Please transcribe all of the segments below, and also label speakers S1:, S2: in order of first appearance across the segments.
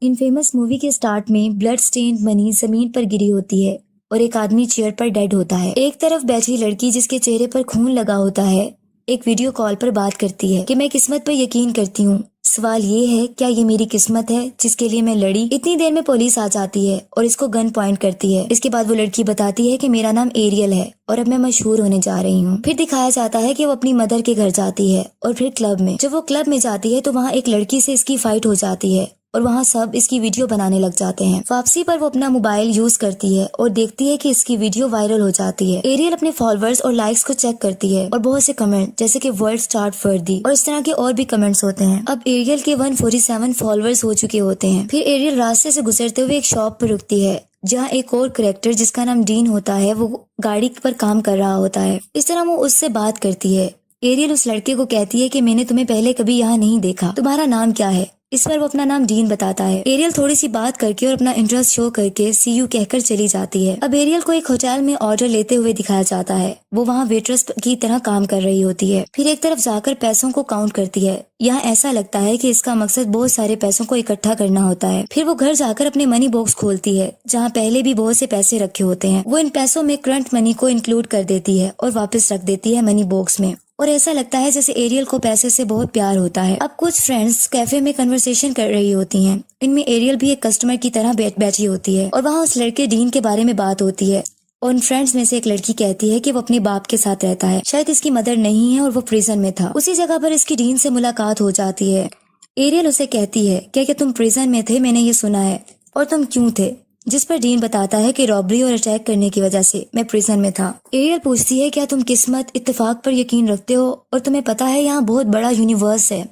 S1: इन famous movie के start में blood stained money जमीन पर गिरी होती है और एक आदमी चेयर पर डेड होता है। एक तरफ बैठी लड़की जिसके चेहरे पर खून लगा होता है एक वीडियो कॉल पर बात करती है कि मैं किस्मत पर यकीन करती हूँ। सवाल ये है, क्या ये मेरी किस्मत है जिसके लिए मैं लड़ी? इतनी देर में पुलिस आ जाती है और इसको गन पॉइंट करती है। इसके बाद वो लड़की बताती है कि मेरा नाम एरियल है और अब मैं मशहूर होने जा रही हूँ। फिर दिखाया जाता है कि वो अपनी मदर के घर जाती है और फिर क्लब में। जब वो क्लब में जाती है तो वहाँ एक लड़की से इसकी फाइट हो जाती है और वहाँ सब इसकी वीडियो बनाने लग जाते हैं। वापसी पर वो अपना मोबाइल यूज करती है और देखती है कि इसकी वीडियो वायरल हो जाती है। एरियल अपने फॉलोअर्स और लाइक्स को चेक करती है और बहुत से कमेंट जैसे कि वर्ल्ड स्टार्ट वर्दी और इस तरह के और भी कमेंट्स होते हैं। अब एरियल के 147 फॉलोअर्स हो चुके होते हैं। फिर एरियल रास्ते से गुजरते हुए एक शॉप पर रुकती है जहाँ एक और कैरेक्टर जिसका नाम डीन होता है वो गाड़ी पर काम कर रहा होता है। इस तरह वो उससे बात करती है। एरियल उस लड़के को कहती है कि मैंने तुम्हें पहले कभी यहाँ नहीं देखा, तुम्हारा नाम क्या है? इस पर वो अपना नाम डीन बताता है। एरियल थोड़ी सी बात करके और अपना इंटरेस्ट शो करके सी यू कहकर चली जाती है। अब एरियल को एक होटल में ऑर्डर लेते हुए दिखाया जाता है। वो वहाँ वेट्रेस की तरह काम कर रही होती है। फिर एक तरफ जाकर पैसों को काउंट करती है। यहाँ ऐसा लगता है कि इसका मकसद बहुत सारे पैसों को इकट्ठा करना होता है। फिर वो घर जाकर अपने मनी बॉक्स खोलती है जहाँ पहले भी बहुत से पैसे रखे होते हैं। वो इन पैसों में करंट मनी को इंक्लूड कर देती है और वापस रख देती है मनी बॉक्स में। और ऐसा लगता है जैसे एरियल को पैसे से बहुत प्यार होता है। अब कुछ फ्रेंड्स कैफे में कन्वर्सेशन कर रही होती हैं। इनमें एरियल भी एक कस्टमर की तरह बैठी होती है और वहाँ उस लड़के डीन के बारे में बात होती है। और उन फ्रेंड्स में से एक लड़की कहती है कि वो अपने बाप के साथ रहता है, शायद इसकी मदर नहीं है और वो प्रिजन में था। उसी जगह पर इसकी डीन से मुलाकात हो जाती है। एरियल उसे कहती है, क्या तुम प्रिजन में थे? मैंने ये सुना है, और तुम क्यों थे? जिस पर डीन बताता है कि रॉबरी और अटैक करने की वजह से मैं प्रिजन में था। एरियल पूछती है, क्या तुम किस्मत इत्तेफाक पर यकीन रखते हो और तुम्हें पता है यहाँ बहुत बड़ा यूनिवर्स है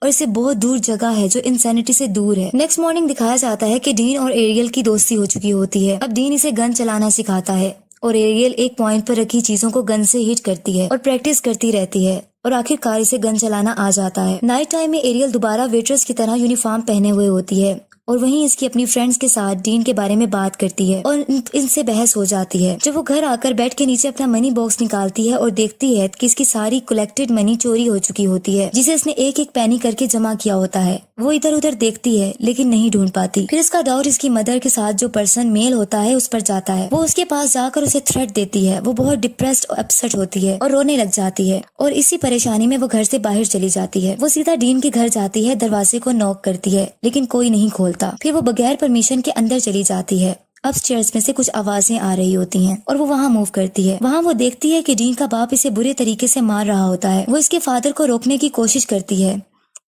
S1: और इससे बहुत दूर जगह है जो इंसैनिटी से दूर है। नेक्स्ट मॉर्निंग दिखाया जाता है कि डीन और एरियल की दोस्ती हो चुकी होती है। अब डीन इसे गन चलाना सिखाता है और एरियल एक पॉइंट पर रखी चीजों को गन से हिट करती है और प्रैक्टिस करती रहती है और आखिरकार इसे गन चलाना आ जाता है। नाइट टाइम में एरियल दोबारा वेट्रेस की तरह यूनिफॉर्म पहने हुए होती है और वहीं इसकी अपनी फ्रेंड्स के साथ डीन के बारे में बात करती है और इनसे बहस हो जाती है। जब वो घर आकर बेड के नीचे अपना मनी बॉक्स निकालती है और देखती है कि इसकी सारी कलेक्टेड मनी चोरी हो चुकी होती है जिसे इसने एक एक पैनी करके जमा किया होता है। वो इधर उधर देखती है लेकिन नहीं ढूंढ पाती। फिर इसका डाउट इसकी मदर के साथ जो पर्सन मेल होता है उस पर जाता है। वो उसके पास जाकर उसे थ्रेट देती है। वो बहुत डिप्रेस्ड और अपसेट होती है और रोने लग जाती है और इसी परेशानी में वो घर से बाहर चली जाती है। वो सीधा डीन के घर जाती है, दरवाजे को नॉक करती है लेकिन कोई नहीं खोलता। फिर वो बगैर परमिशन के अंदर चली जाती है। अपस्टेयर्स में से कुछ आवाजें आ रही होती हैं और वो वहाँ मूव करती है। वहाँ वो देखती है कि डीन का बाप इसे बुरे तरीके से मार रहा होता है। वो इसके फादर को रोकने की कोशिश करती है।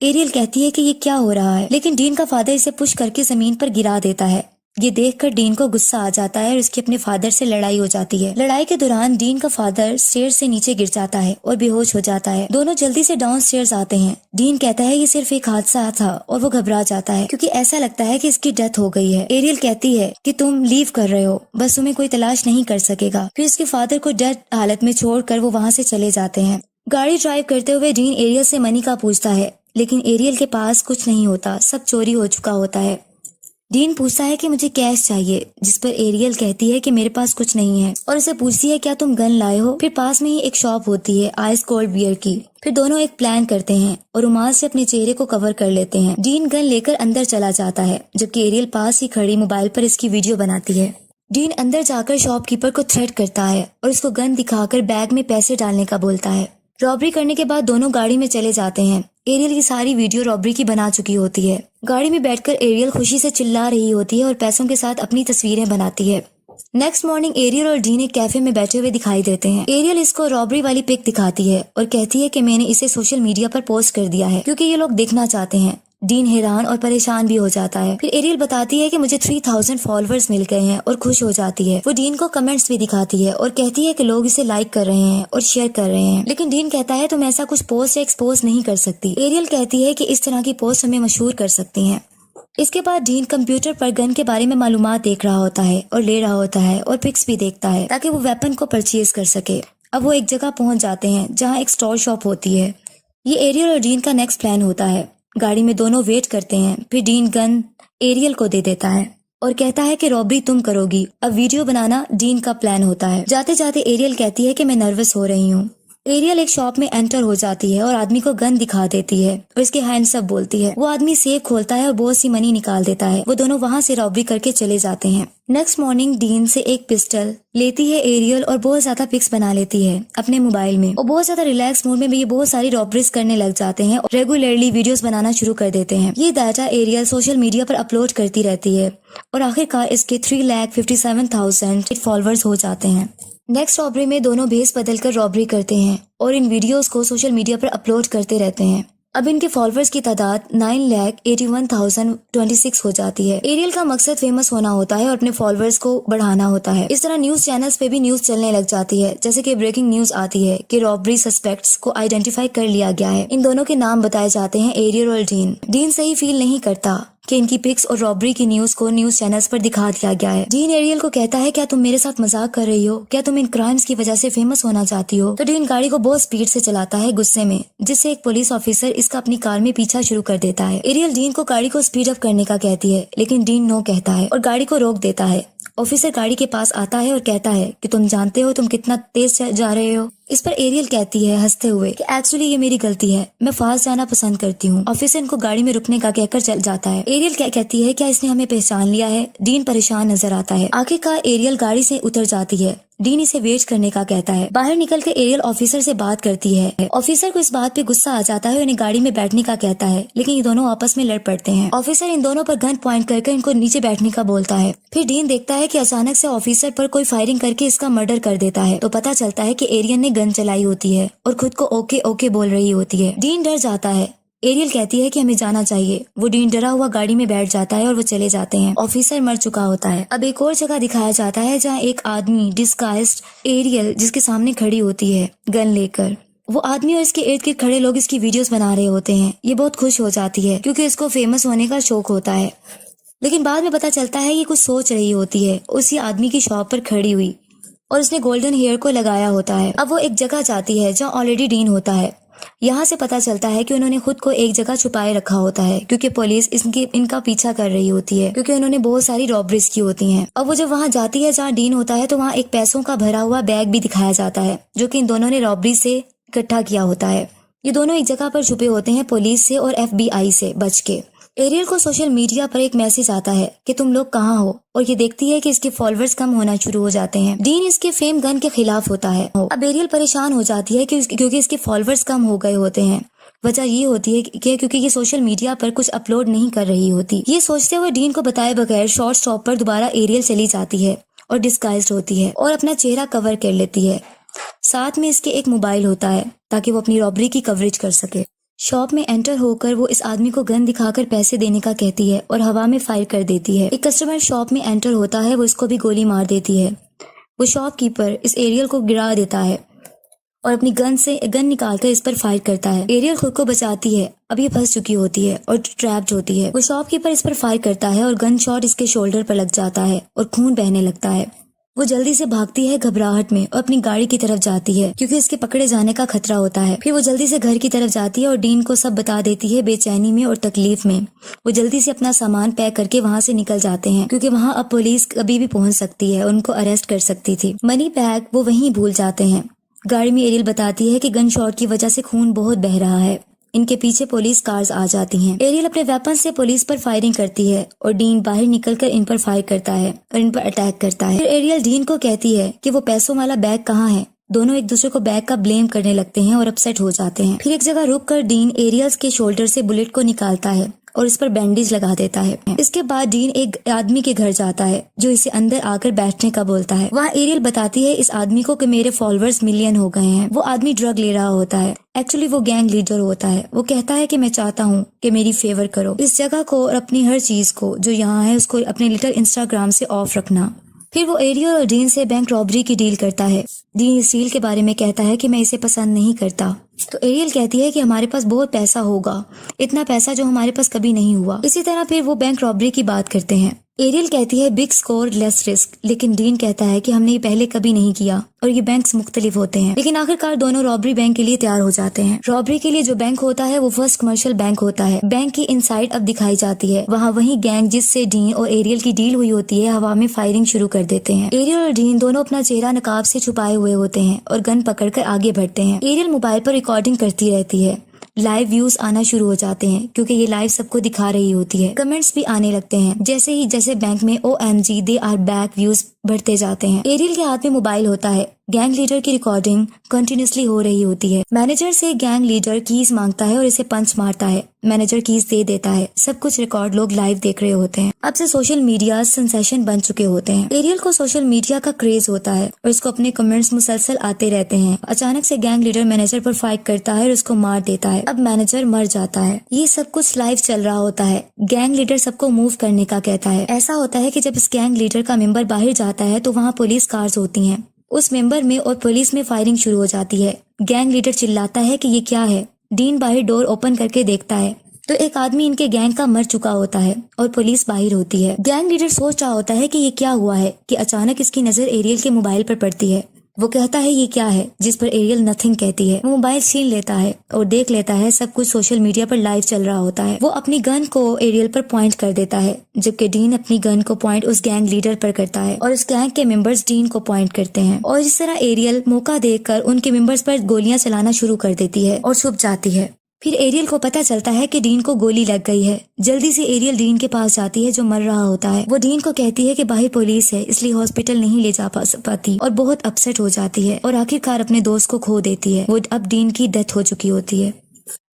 S1: एरियल कहती है कि ये क्या हो रहा है, लेकिन डीन का फादर इसे पुश करके जमीन पर गिरा देता है। ये देखकर डीन को गुस्सा आ जाता है और उसकी अपने फादर से लड़ाई हो जाती है। लड़ाई के दौरान डीन का फादर स्टेयर्स से नीचे गिर जाता है और बेहोश हो जाता है। दोनों जल्दी से डाउन स्टेयर्स आते हैं। डीन कहता है ये सिर्फ एक हादसा था और वो घबरा जाता है क्योंकि ऐसा लगता है कि इसकी डेथ हो गई है। एरियल कहती है कि तुम लीव कर रहे हो, बस तुम्हें कोई तलाश नहीं कर सकेगा। फिर उसके फादर को डेड हालत में छोड़कर वो वहाँ से चले जाते हैं। गाड़ी ड्राइव करते हुए डीन एरियल से मनी का पूछता है लेकिन एरियल के पास कुछ नहीं होता, सब चोरी हो चुका होता है। डीन पूछता है कि मुझे कैश चाहिए, जिस पर एरियल कहती है कि मेरे पास कुछ नहीं है और उसे पूछती है क्या तुम गन लाए हो। फिर पास में ही एक शॉप होती है आइस कोल्ड बियर की। फिर दोनों एक प्लान करते हैं और रुमाल से अपने चेहरे को कवर कर लेते हैं। डीन गन लेकर अंदर चला जाता है जबकि एरियल पास ही खड़ी मोबाइल पर इसकी वीडियो बनाती है। डीन अंदर जाकर शॉपकीपर को थ्रेट करता है और उसको गन दिखाकर बैग में पैसे डालने का बोलता है। रॉबरी करने के बाद दोनों गाड़ी में चले जाते हैं। एरियल की सारी वीडियो रॉबरी की बना चुकी होती है। गाड़ी में बैठकर एरियल खुशी से चिल्ला रही होती है और पैसों के साथ अपनी तस्वीरें बनाती है। नेक्स्ट मॉर्निंग एरियल और डीन एक कैफे में बैठे हुए दिखाई देते हैं। एरियल इसको रॉबरी वाली पिक दिखाती है और कहती है कि मैंने इसे सोशल मीडिया पर पोस्ट कर दिया है क्योंकि ये लोग देखना चाहते हैं। डीन हैरान और परेशान भी हो जाता है। फिर एरियल बताती है कि मुझे 3000 फॉलोअर्स मिल गए हैं और खुश हो जाती है। वो डीन को कमेंट्स भी दिखाती है और कहती है कि लोग इसे लाइक कर रहे हैं और शेयर कर रहे हैं, लेकिन डीन कहता है तुम ऐसा कुछ पोस्ट या एक्सपोज नहीं कर सकती। एरियल कहती है कि इस तरह की पोस्ट हमें मशहूर कर सकती हैं। इसके बाद डीन कंप्यूटर पर गन के बारे में मालूमात देख रहा होता है और ले रहा होता है और पिक्स भी देखता है ताकि वो वेपन को परचेज कर सके। अब वो एक जगह पहुंच जाते हैं जहाँ एक स्टोर शॉप होती है। ये एरियल और डीन का नेक्स्ट प्लान होता है। गाड़ी में दोनों वेट करते हैं। फिर डीन गन एरियल को दे देता है और कहता है कि रॉबरी तुम करोगी। अब वीडियो बनाना डीन का प्लान होता है। जाते जाते एरियल कहती है कि मैं नर्वस हो रही हूँ। एरियल एक शॉप में एंटर हो जाती है और आदमी को गन दिखा देती है और इसके हैंड्स अप बोलती है। वो आदमी सेफ खोलता है और बहुत सी मनी निकाल देता है। वो दोनों वहाँ से रॉबरी करके चले जाते हैं। नेक्स्ट मॉर्निंग डीन से एक पिस्टल लेती है एरियल और बहुत ज्यादा पिक्स बना लेती है अपने मोबाइल में और बहुत ज्यादा रिलैक्स मूड में भी ये बहुत सारी रॉबरीज करने लग जाते हैं और रेगुलरली वीडियोस बनाना शुरू कर देते हैं। ये डाटा एरियल सोशल मीडिया पर अपलोड करती रहती है और आखिरकार इसके 3,57,000 फॉलोअर्स हो जाते हैं। नेक्स्ट रॉबरी में दोनों भेस बदलकर रॉबरी करते हैं और इन वीडियोस को सोशल मीडिया पर अपलोड करते रहते हैं। अब इनके फॉलोअर्स की तादाद 9,81,026 हो जाती है। एरियल का मकसद फेमस होना होता है और अपने फॉलोअर्स को बढ़ाना होता है। इस तरह न्यूज चैनल्स पे भी न्यूज चलने लग जाती है, जैसे कि ब्रेकिंग न्यूज आती है कि रॉबरी सस्पेक्ट्स को आइडेंटिफाई कर लिया गया है। इन दोनों के नाम बताए जाते हैं, एरियल और डीन। डीन सही फील नहीं करता कि इनकी पिक्स और रॉबरी की न्यूज को न्यूज चैनल्स पर दिखा दिया गया है। डीन एरियल को कहता है, क्या तुम मेरे साथ मजाक कर रही हो? क्या तुम इन क्राइम्स की वजह से फेमस होना चाहती हो? तो डीन गाड़ी को बहुत स्पीड से चलाता है गुस्से में, जिससे एक पुलिस ऑफिसर इसका अपनी कार में पीछा शुरू कर देता है। एरियल डीन को गाड़ी को स्पीड अप करने का कहती है, लेकिन डीन नो कहता है और गाड़ी को रोक देता है। ऑफिसर गाड़ी के पास आता है और कहता है कि तुम जानते हो तुम कितना तेज जा रहे हो। इस पर एरियल कहती है हंसते हुए कि एक्चुअली ये मेरी गलती है, मैं फास्ट जाना पसंद करती हूँ। ऑफिसर इनको गाड़ी में रुकने का कहकर चल जाता है। एरियल क्या कहती है, क्या इसने हमें पहचान लिया है? डीन परेशान नजर आता है। आखिरकार एरियल गाड़ी से उतर जाती है। डीन इसे वेट करने का कहता है। बाहर निकलकर एरियल ऑफिसर से बात करती है। ऑफिसर को इस बात पे गुस्सा आ जाता है और इन्हें गाड़ी में बैठने का कहता है, लेकिन ये दोनों आपस में लड़ पड़ते हैं। ऑफिसर इन दोनों पर गन पॉइंट करके इनको नीचे बैठने का बोलता है। फिर डीन देखता है कि अचानक से ऑफिसर पर कोई फायरिंग करके इसका मर्डर कर देता है। तो पता चलता है कि एरियल ने गन चलाई होती है और खुद को ओके ओके बोल रही होती है। डीन डर जाता है। एरियल कहती है कि हमें जाना चाहिए। वो डीन डरा हुआ गाड़ी में बैठ जाता है और वो चले जाते हैं। ऑफिसर मर चुका होता है। अब एक और जगह दिखाया जाता है जहाँ एक आदमी डिस्गाइज्ड एरियल जिसके सामने खड़ी होती है गन लेकर। वो आदमी और इसके इर्द गिर्द खड़े लोग इसकी वीडियोस बना रहे होते हैं। ये बहुत खुश हो जाती है क्योंकि इसको फेमस होने का शौक होता है, लेकिन बाद में पता चलता है ये कुछ सोच रही होती है उसी आदमी की शॉप पर खड़ी हुई और उसने गोल्डन हेयर को लगाया होता है। अब वो एक जगह जाती है जहाँ ऑलरेडी डीन होता है। यहाँ से पता चलता है कि उन्होंने खुद को एक जगह छुपाए रखा होता है क्योंकि पुलिस इनका पीछा कर रही होती है, क्योंकि उन्होंने बहुत सारी रॉबरीज की होती हैं। अब वो जब वहाँ जाती है जहाँ डीन होता है तो वहाँ एक पैसों का भरा हुआ बैग भी दिखाया जाता है जो कि इन दोनों ने रॉबरी से इकट्ठा किया होता है। ये दोनों एक जगह पर छुपे होते हैं पुलिस से और FBI से बच के। एरियल को सोशल मीडिया पर एक मैसेज आता है कि तुम लोग कहाँ हो, और ये देखती है कि इसके फॉलोअर्स कम होना शुरू हो जाते हैं। डीन इसके फेम गन के खिलाफ होता है। अब एरियल परेशान हो जाती है क्योंकि इसके फॉलोअर्स कम हो गए होते हैं। वजह ये होती है कि क्योंकि ये सोशल मीडिया पर कुछ अपलोड नहीं कर रही होती। ये सोचते हुए डीन को बताए बगैर शॉर्ट स्टॉप पर दोबारा एरियल चली जाती है और डिस्गाइज्ड होती है और अपना चेहरा कवर कर लेती है। साथ में इसके एक मोबाइल होता है ताकि वो अपनी रॉबरी की कवरेज कर सके। शॉप में एंटर होकर वो इस आदमी को गन दिखाकर पैसे देने का कहती है और हवा में फायर कर देती है। एक कस्टमर शॉप में एंटर होता है, वो इसको भी गोली मार देती है। वो शॉपकीपर इस एरियल को गिरा देता है और अपनी गन निकालकर इस पर फायर करता है। एरियल खुद को बचाती है। अब ये फंस चुकी होती है और ट्रैप्ड होती है। वो शॉपकीपर इस पर फायर करता है और गन शॉट इसके शोल्डर पर लग जाता है और खून बहने लगता है। वो जल्दी से भागती है घबराहट में और अपनी गाड़ी की तरफ जाती है क्योंकि इसके पकड़े जाने का खतरा होता है। फिर वो जल्दी से घर की तरफ जाती है और डीन को सब बता देती है बेचैनी में और तकलीफ में। वो जल्दी से अपना सामान पैक करके वहाँ से निकल जाते हैं क्योंकि वहाँ अब पुलिस कभी भी पहुँच सकती है, उनको अरेस्ट कर सकती थी। मनी बैग वो वहीं भूल जाते हैं। गाड़ी में एरियल बताती है कि गन शॉट की वजह से खून बहुत बह रहा है। इनके पीछे पुलिस कार्स आ जाती हैं। एरियल अपने वेपन से पुलिस पर फायरिंग करती है और डीन बाहर निकलकर इन पर फायर करता है और इन पर अटैक करता है। फिर एरियल डीन को कहती है कि वो पैसों वाला बैग कहाँ है। दोनों एक दूसरे को बैग का ब्लेम करने लगते हैं और अपसेट हो जाते हैं। फिर एक जगह रुककर डीन एरियल्स के शोल्डर से बुलेट को निकालता है और इस पर बैंडेज लगा देता है। इसके बाद डीन एक आदमी के घर जाता है जो इसे अंदर आकर बैठने का बोलता है। वहाँ एरियल बताती है इस आदमी को कि मेरे फॉलोअर्स मिलियन हो गए हैं। वो आदमी ड्रग ले रहा होता है। एक्चुअली वो गैंग लीडर होता है। वो कहता है कि मैं चाहता हूँ कि मेरी फेवर करो, इस जगह को और अपनी हर चीज को जो यहाँ है उसको अपने लिटिल इंस्टाग्राम से ऑफ रखना। फिर वो एरियल और डीन से बैंक रॉबरी की डील करता है। डीन इस डील के बारे में कहता है कि मैं इसे पसंद नहीं करता। तो एरियल कहती है कि हमारे पास बहुत पैसा होगा, इतना पैसा जो हमारे पास कभी नहीं हुआ। इसी तरह फिर वो बैंक रॉबरी की बात करते हैं। एरियल कहती है बिग स्कोर लेस रिस्क, लेकिन डीन कहता है कि हमने ये पहले कभी नहीं किया और ये बैंक्स मुख्तलिफ होते हैं। लेकिन आखिरकार दोनों रॉबरी बैंक के लिए तैयार हो जाते हैं। रॉबरी के लिए जो बैंक होता है वो फर्स्ट कमर्शियल बैंक होता है। बैंक की इनसाइड अब दिखाई जाती है। वहाँ वही गैंग जिससे डीन और एरियल की डील हुई होती है हवा में फायरिंग शुरू कर देते हैं। एरियल और डीन दोनों अपना चेहरा नकाब से छुपाए हुए होते हैं और गन पकड़कर आगे बढ़ते हैं। एरियल मोबाइल पर रिकॉर्डिंग करती रहती है। लाइव व्यूज आना शुरू हो जाते हैं क्योंकि ये लाइव सबको दिखा रही होती है। कमेंट्स भी आने लगते हैं जैसे बैंक में OMG they are back views बढ़ते जाते हैं। एरियल के हाथ में मोबाइल होता है। गैंग लीडर की रिकॉर्डिंग कंटिन्यूसली हो रही होती है। मैनेजर से गैंग लीडर कीज मांगता है और इसे पंच मारता है। मैनेजर कीज दे देता है। सब कुछ रिकॉर्ड लोग लाइव देख रहे होते हैं। अब से सोशल मीडिया सेंसेशन बन चुके होते हैं। एरियल को सोशल मीडिया का क्रेज होता है और इसको अपने कमेंट्स मुसलसल आते रहते हैं। अचानक से गैंग लीडर मैनेजर पर फाइट करता है और उसको मार देता है। अब मैनेजर मर जाता है। ये सब कुछ लाइव चल रहा होता है। गैंग लीडर सबको मूव करने का कहता है। ऐसा होता है कि जब इस गैंग लीडर का मेंबर बाहर जाता है तो वहाँ पुलिस कार्स होती हैं। उस मेंबर में और पुलिस में फायरिंग शुरू हो जाती है। गैंग लीडर चिल्लाता है कि ये क्या है। डीन बाहर डोर ओपन करके देखता है तो एक आदमी इनके गैंग का मर चुका होता है और पुलिस बाहर होती है। गैंग लीडर सोच रहा होता है कि ये क्या हुआ है कि अचानक इसकी नजर एरियल के मोबाइल पर पड़ती है। वो कहता है ये क्या है, जिस पर एरियल नथिंग कहती है। वो मोबाइल छीन लेता है और देख लेता है सब कुछ सोशल मीडिया पर लाइव चल रहा होता है। वो अपनी गन को एरियल पर पॉइंट कर देता है जबकि डीन अपनी गन को पॉइंट उस गैंग लीडर पर करता है और उस गैंग के मेंबर्स डीन को पॉइंट करते हैं और इस तरह एरियल मौका देखकर उनके मेंबर्स पर गोलियां चलाना शुरू कर देती है और छुप जाती है। फिर एरियल को पता चलता है कि डीन को गोली लग गई है। जल्दी से एरियल डीन के पास जाती है जो मर रहा होता है। वो डीन को कहती है कि बाहर पुलिस है इसलिए हॉस्पिटल नहीं ले जा पाती और बहुत अपसेट हो जाती है और आखिरकार अपने दोस्त को खो देती है। वो अब डीन की डेथ हो चुकी होती है।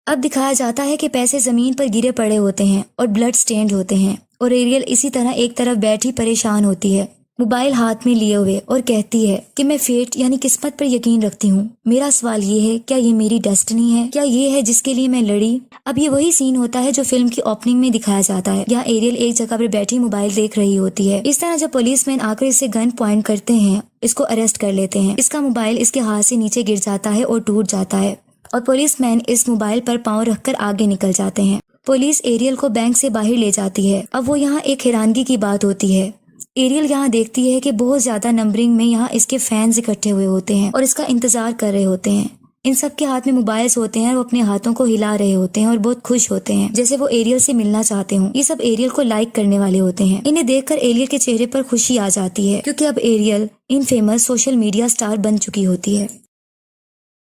S1: अब दिखाया जाता है कि पैसे जमीन पर गिरे पड़े होते हैं और ब्लड स्टेन्ड होते हैं और एरियल इसी तरह एक तरफ बैठी परेशान होती है मोबाइल हाथ में लिए हुए और कहती है कि मैं फेट यानी किस्मत पर यकीन रखती हूँ। मेरा सवाल ये है, क्या ये मेरी डेस्टिनी है? क्या ये है जिसके लिए मैं लड़ी? अब ये वही सीन होता है जो फिल्म की ओपनिंग में दिखाया जाता है। यहाँ एरियल एक जगह पर बैठी मोबाइल देख रही होती है। इस तरह जब पुलिसमैन आकर इसे गन पॉइंट करते हैं, इसको अरेस्ट कर लेते हैं। इसका मोबाइल इसके हाथ से नीचे गिर जाता है और टूट जाता है और पुलिसमैन इस मोबाइल पर पाँव रखकर आगे निकल जाते हैं। पुलिस एरियल को बैंक से बाहर ले जाती है। अब वो यहाँ एक हैरानगी की बात होती है। एरियल यहाँ देखती है कि बहुत ज्यादा नंबरिंग में यहाँ इसके फैंस इकट्ठे हुए होते हैं और इसका इंतजार कर रहे होते हैं। इन सब के हाथ में मोबाइल्स होते हैं और वो अपने हाथों को हिला रहे होते हैं और बहुत खुश होते हैं जैसे वो एरियल से मिलना चाहते हों। ये सब एरियल को लाइक करने वाले होते हैं। इन्हें देखकर एरियल के चेहरे पर खुशी आ जाती है क्योंकि अब एरियल इन फेमस सोशल मीडिया स्टार बन चुकी होती है।